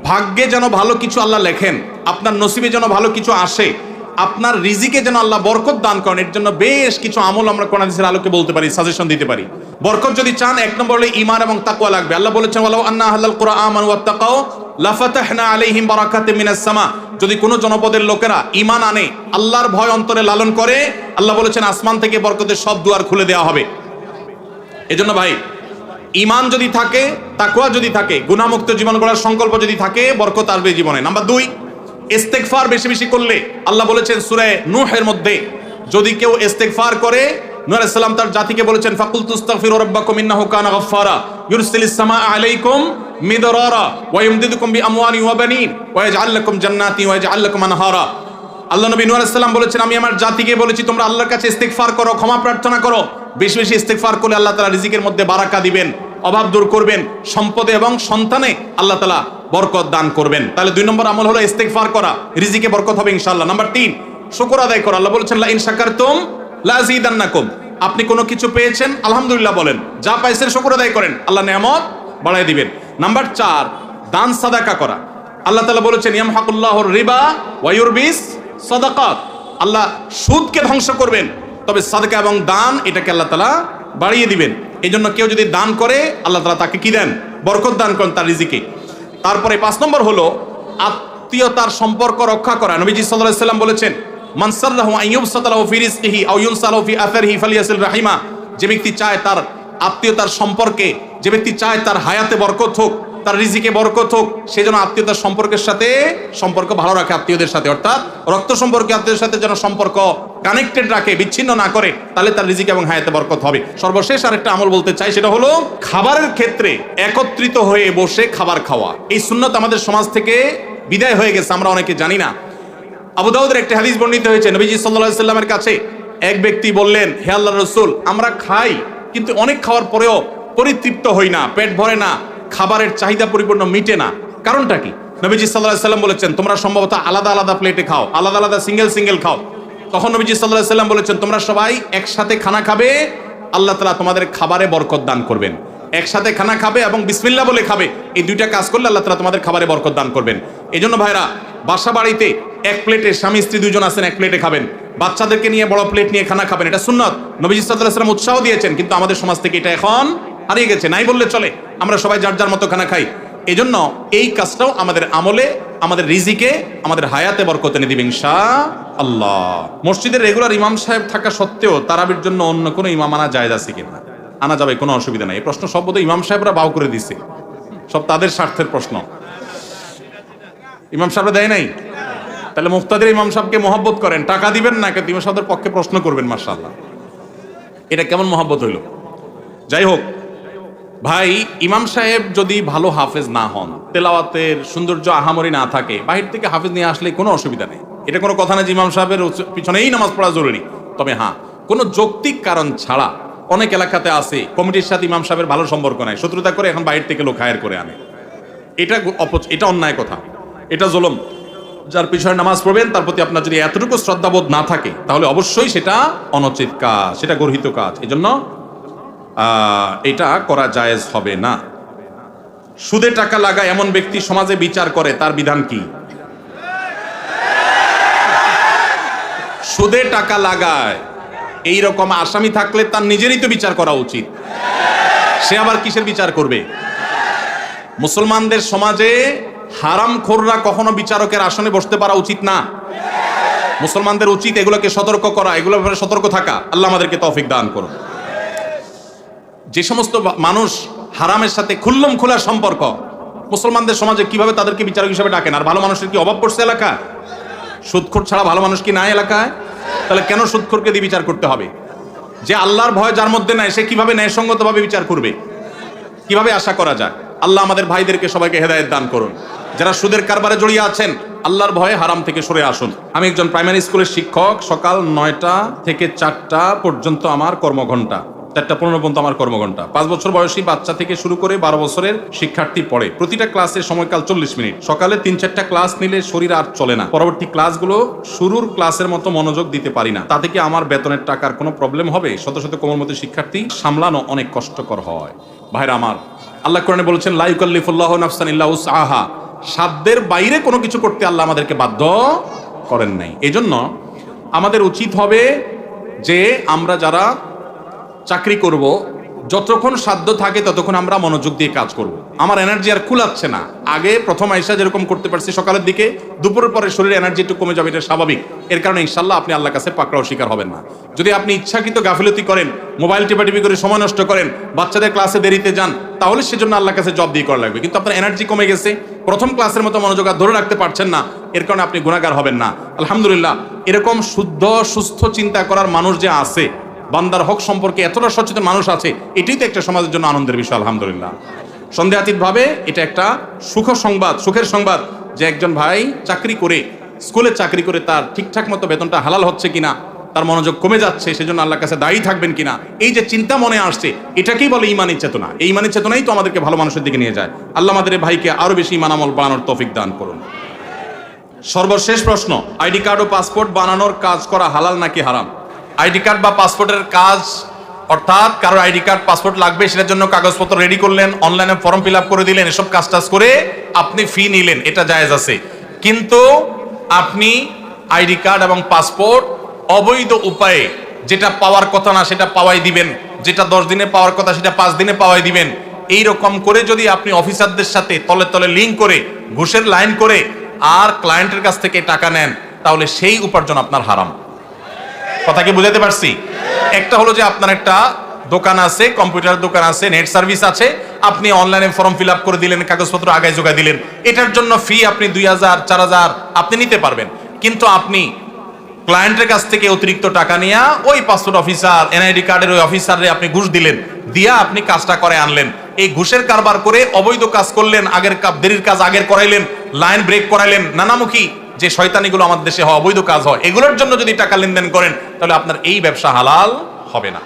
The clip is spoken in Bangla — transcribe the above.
ভাগ্যে যেন ভালো কিছু আল্লাহ লেখেন, আপনার নসিবে যেন ভালো কিছু আসে, আপনার রিজিকে যেন আল্লাহ বরকত দান করেন, এর জন্য বেশ কিছু আমল আমরা কোরআন হাদিসের আলোকে বলতে পারি, সাজেশন দিতে পারি। বরকত যদি চান, এক নম্বর হলো ঈমান এবং তাকওয়া লাগবে। আল্লাহ বলেছেন ওয়ালাউ আন্না আহলাল কুরআন আমানু ওয়াত্তাকাউ লাফাতাহনা আলাইহিম বারাকাতিম মিনাস সামা। যদি কোনো জনপদের লোকেরা ঈমান আনে, আল্লাহর ভয় অন্তরে লালন করে, আল্লাহ বলেছেন আসমান থেকে বরকতের সব দুয়ার খুলে দেওয়া হবে। এজন্য ভাই, ঈমান যদি থাকে, তাকওয়া যদি থাকে, গুনাহমুক্ত জীবন গড়ার সংকল্প যদি থাকে, বরকত আসবে জীবনে। নাম্বার 2, ইস্তেগফার বেশি বেশি করলে। আল্লাহ বলেছেন সূরা নূহের মধ্যে, যদি কেউ ইস্তেগফার করে, নূহ আলাইহিস সালাম তার জাতিকে বলেছেন ফাকুলতু আস্তাগফিরু রাব্বাকুম ইন্নাহু কানা গাফফারা ইউরসিলিস সামাআ আলাইকুম মিদরারা ওয়া ইউমদিদুকুম বিআমওয়ালিন ওয়া বানিন ওয়া ইয়াজআল লাকুম জান্নাতিন ওয়া ইয়াজআল লাকুম আনহারা। আল্লাহ নবী নূহ আলাইহিস সালাম বলেছেন, আমি আমার জাতিকে বলেছি তোমরা আল্লাহর কাছে ইস্তেগফার করো, ক্ষমা প্রার্থনা করো। বেশি বেশি ইস্তেগফার করলে আল্লাহ তাআলা রিজিকের মধ্যে বারাকা দিবেন, অভাব দূর করবেন, সম্পদে এবং সন্তানে আল্লাহ তাআলা বরকত দান করবেন। তাহলে 2 নম্বর আমল হলো ইস্তেগফার করা, রিজিকে বরকত হবে ইনশাআল্লাহ। নাম্বার 3, শুকর আদায় করা। আল্লাহ বলেছেন লা ইন শাকারতুম লা আযীদান্নাকুম। আপনি কোনো কিছু পেয়েছেন, আলহামদুলিল্লাহ বলেন, যা পাইছেন শুকর আদায় করেন, আল্লাহ নিয়ামত বাড়ায় দিবেন। নাম্বার 4, দান সাদাকা করা। আল্লাহ তাআলা বলেছেন ইয়ামহাকুল্লাহুর রিবা ওয়া ইউরবিস সাদাকাত। আল্লাহ সুদকে ধ্বংস করবেন, তবে সাদাকা এবং দান এটাকে আল্লাহ তাআলা বাড়িয়ে দিবেন। এই জন্য কেউ যদি দান করে, আল্লাহ তাআলা তাকে কি দেন? বরকত দান করেন তার রিজিকে। তারপরে 5 নম্বর হলো আত্মীয়তার সম্পর্ক রক্ষা করা। নবীজি সাল্লাল্লাহু আলাইহি ওয়াসাল্লাম বলেছেন মান সাল্লাহু আন ইউবসাতা লাহু ফি রিজকিহি আও ইউনসালাহু ফি আসারিহি ফালিয়াসিল রাহিমা। যে ব্যক্তি চায় তার আত্মীয়তার সম্পর্কে, যে ব্যক্তি চায় তার হায়াতে বরকত হোক, তার রিজিকে বরকত হোক, সে যেন আত্মীয়তার সম্পর্কের সাথে সম্পর্ক ভালো রাখে, আত্মীয়দের সাথে, অর্থাৎ রক্ত সম্পর্কে আত্মীয়দের সাথে যেন সম্পর্ক কানেক্টেড রাখে, বিচ্ছিন্ন না করে, তাহলে তার রিজিকে এবং হায়াতে বরকত হবে। সর্বশেষ আরেকটা আমল বলতে চাই, সেটা হলো খাবারের ক্ষেত্রে একত্রিত হয়ে বসে খাবার খাওয়া। এই সুন্নত আমাদের সমাজ থেকে বিদায় হয়ে গেছে, আমরা অনেকে জানি না। আবু দাউদের একটা হাদিস বর্ণিত হয়েছে, নবীজি সাল্লাল্লাহু আলাইহি সাল্লামের কাছে এক ব্যক্তি বললেন, হে আল্লাহর রাসূল, আমরা খাই কিন্তু অনেক খাওয়ার পরেও পরিতৃপ্ত হই না, পেট ভরে না, খাবারের চাহিদা পরিপূর্ণ মিটে না, কারণটা কি? নবীজি সাল্লাল্লাহু আলাইহি সাল্লাম বলেছেন তোমরা সম্ভবত আলাদা আলাদা প্লেটে খাও, আলাদা আলাদা সিঙ্গেল সিঙ্গেল খাও। তখন নবীজি সাল্লাল্লাহু আলাইহি সাল্লাম বলেছেন তোমরা সবাই একসাথে খানা খাবে, আল্লাহ তাআলা তোমাদের খাবারে বরকত দান করবেন। একসাথে খানা খাবে এবং বিসমিল্লাহ বলে খাবে, এই দুইটা কাজ করলে আল্লাহ তাআলা তোমাদের খাবারে বরকত দান করবেন। এই জন্য ভাইরা, বাসা বাড়িতে এক প্লেটে স্বামী স্ত্রী দুজন আছেন, এক প্লেটে খাবেন, বাচ্চাদেরকে নিয়ে বড় প্লেট নিয়ে খানা খাবেন, এটা সুন্নত। নবীজি সাল্লাল্লাহু আলাইহি ওয়াসাল্লাম উৎসাহ দিয়েছেন, কিন্তু আমাদের সমাজ থেকে এটা এখন হারিয়ে গেছে, নাই বললে চলে। আমরা সবাই যার যার মতো খানা খাই। এই জন্য এই কাজটাও আমাদের আমলে, আমাদের রিজিকে, আমাদের হায়াতে বরকত এনে দিবে ইনশাআল্লাহ। মসজিদের রেগুলার ইমাম সাহেব থাকা সত্ত্বেও তারাবির জন্য অন্য কোনো ইমাম আনা জায়েজ আছে কিনা? আনা যাবে, কোনো অসুবিধা নাই। এই প্রশ্ন সব বোধহয় ইমাম সাহেবরা বাউ করে দিছে, সব তাদের স্বার্থের প্রশ্ন। ইমাম সাহেবরা দেয় নাই, তাহলে মুক্তাদের ইমাম সাহেবকে মহব্বত করেন, টাকা দিবেন না, কিন্তু ইমাম সাহেবের পক্ষে প্রশ্ন করবেন। মাশাআল্লাহ, এটা কেমন মহব্বত হইল? যাই হোক ভাই, ইমাম সাহেব যদি ভালো হাফেজ না হন, তেলাওয়াতের সৌন্দর্য আহামরি না থাকে, বাহির থেকে হাফেজ নিয়ে আসলে কোনো অসুবিধা নেই। এটা কোনো কথা না যে ইমাম সাহেবের পিছনেই নামাজ পড়া জরুরি। তবে হ্যাঁ, কোনো যৌক্তিক কারণ ছাড়া অনেক এলাকাতে আছে কমিটির সাথে ইমাম সাহেবের ভালো সম্পর্ক নাই, শত্রুতা করে এখন বাহির থেকে লোক হায়ার করে আনে। এটা অন্যায় কথা, এটা জুলুম। যার পিছনে নামাজ পড়বেন তার প্রতি আপনার যদি এতটুকু শ্রদ্ধাবোধ না থাকে, তাহলে অবশ্যই সেটা অনুচিত কাজ, সেটা গর্হিত কাজ। এই জন্য এটা করা জায়েজ হবে না। সুদে টাকা লাগায় এমন ব্যক্তি সমাজে বিচার করে, তার বিধান কি? সুদে টাকা লাগায় এই রকম আসামি থাকলে তার নিজেরই তো বিচার করা উচিত। সে আবার কিসের বিচার করবে? মুসলমানদের সমাজে হারামখোররা কখনো বিচারকের আসনে বসতে পারা উচিত না। মুসলমানদের উচিত এগুলোকে সতর্ক করা, এগুলোর ব্যাপারে সতর্ক থাকা। আল্লাহ আমাদেরকে তৌফিক দান করুন। যে সমস্ত মানুষ হারামের সাথে খুল্লম খোলা সম্পর্ক, মুসলমানদের সমাজে কিভাবে তাদেরকে বিচারক হিসেবে ডাকেন? আর ভালো মানুষের কি অভাব পড়ছে এলাকা? সুদখোর ছাড়া ভালো মানুষ কি নাই এলাকায়? তাহলে কেন সুদখোরকে দিয়ে বিচার করতে হবে? যে আল্লাহর ভয় যার মধ্যে নাই, সে কিভাবে ন্যায়সঙ্গতভাবে বিচার করবে? কিভাবে আশা করা যায়? আল্লাহ আমাদের ভাইদেরকে সবাইকে হেদায়েত দান করুন। যারা সুদের কারবারে জড়িয়ে আছেন, আল্লাহর ভয়ে হারাম থেকে সরে আসুন। আমি একজন প্রাইমারি স্কুলের শিক্ষক। সকাল 9টা থেকে 4টা পর্যন্ত আমার কর্মঘণ্টা, 4টা 15 পর্যন্ত আমার কর্মঘণ্টা। 5 বছর বয়সী বাচ্চা থেকে শুরু করে 12 বছরের শিক্ষার্থী পড়ে। প্রতিটা ক্লাসের সময়কাল 40 মিনিট। সকালে 3-4টা ক্লাস নিলে শরীর আর চলে না। পরবর্তী ক্লাসগুলো শুরুর ক্লাসের মতো মনোযোগ দিতে পারি না। তাতে কি আমার বেতনের টাকার কোনো প্রবলেম হবে? শত শত কোমলমতি শিক্ষার্থী সামলানো অনেক কষ্টকর হয়। ভাইরা আমার, আল্লাহ কোরআনে বলেছেন লা ইউকাল্লিফুল্লাহু নাফসান ইল্লা উসআহা। সাধ্যের বাইরে কোনো কিছু করতে আল্লাহ আমাদেরকে বাধ্য করেন নাই। এজন্য আমাদের উচিত হবে যে আমরা যারা চাকরি করব, যতক্ষণ সাধ্য থাকে ততক্ষণ আমরা মনোযোগ দিয়ে কাজ করব। আমার এনার্জি আর কুলাচ্ছে না। আগে প্রথম আইসা যেরকম করতে পারছি সকালের দিকে, দুপুরের পরে শরীরে এনার্জি একটু কমে যাবে, এটা স্বাভাবিক। এর কারণে ইনশাল্লাহ আপনি আল্লাহর কাছে পাকড়াও শিকার হবেন না। যদি আপনি ইচ্ছাকৃত গাফিলতি করেন, মোবাইল টিপাটিপি করে সময় নষ্ট করেন, বাচ্চাদের ক্লাসে দেরিতে যান, তাহলে সেজন্য আল্লাহর কাছে জব দিয়ে করা লাগবে। কিন্তু আপনার এনার্জি কমে গেছে, প্রথম ক্লাসের মতো মনোযোগ আর ধরে রাখতে পারছেন না, এর কারণে আপনি গুনাহগার হবেন না। আলহামদুলিল্লাহ, এরকম শুদ্ধ সুস্থ চিন্তা করার মানুষ যে আছে, বান্দার হক সম্পর্কে এতটা সচেতন মানুষ আছে, এটাই তো একটা সমাজের জন্য আনন্দের বিষয়। আলহামদুলিল্লাহ, সন্দেহাতীতভাবে এটা একটা সুখের সংবাদ যে একজন ভাই চাকরি করে, স্কুলে চাকরি করে তার ঠিকঠাক মতো বেতনটা হালাল হচ্ছে কিনা, তার মনোযোগ কমে যাচ্ছে, সেজন্য আল্লাহর কাছে দায়ী থাকবেন কিনা, এই যে চিন্তা মনে আসছে, এটাকেই বলে ইমানি চেতনা। এই ইমানি চেতনাই তো আমাদেরকে ভালো মানুষের দিকে নিয়ে যায়। আল্লাহ আমাদের এই ভাইকে আরো বেশি ইমান আমল বানানোর তৌফিক দান করুন। সর্বশেষ প্রশ্ন, আইডি কার্ড ও পাসপোর্ট বানানোর কাজ করা হালাল নাকি হারাম? আইডি কার্ড বা পাসপোর্টের কাজ, অর্থাৎ কারো আইডি কার্ড পাসপোর্ট লাগবে, সেটার জন্য কাগজপত্র রেডি করলেন, অনলাইনে ফর্ম ফিল আপ করে দিলেন, এসব কাজ করে আপনি ফি নিলেন, এটা জায়েজ আছে। কিন্তু আপনি আইডি কার্ড এবং পাসপোর্ট অবৈধ উপায়ে, যেটা পাওয়ার কথা না সেটা পাওয়াই দিবেন, যেটা 10 দিনে পাওয়ার কথা সেটা 5 দিনে পাওয়াই দিবেন, এই রকম করে যদি আপনি অফিসারদের সাথে তলে তলে লিঙ্ক করে, ঘুষের লাইন করে আর ক্লায়েন্টের কাছ থেকে টাকা নেন, তাহলে সেই উপার্জন আপনার হারাম। কথা কি বুঝাতে পারছি? একটা হলো যে আপনার একটা দোকান আছে, কম্পিউটার দোকান আছে, নেট সার্ভিস আছে, আপনি অনলাইনে ফর্ম ফিল আপ করে দিলেন, কাগজপত্র আগায় জোগায় দিলেন, এটার জন্য ফি আপনি 2000 4000 আপনি নিতে পারবেন। কিন্তু আপনি ক্লায়েন্টের কাছ থেকে অতিরিক্ত টাকা নিয়ে ওই পাসপোর্ট অফিসার, এনআইডি কার্ডের ওই অফিসারে আপনি ঘুষ দিলেন, দিয়া আপনি কাজটা করে আনলেন, এই ঘুষের কারবার করে অবৈধ কাজ করলেন, আগের দেরির কাজ আগের করাইলেন, লাইন ব্রেক করাইলেন, নানামুখী যে শয়তানিগুলো আমাদের দেশে হয়, অবৈধ কাজ হয়, এগুলোর জন্য যদি টাকা লেনদেন করেন, তাহলে আপনার এই ব্যবসা হালাল হবে না।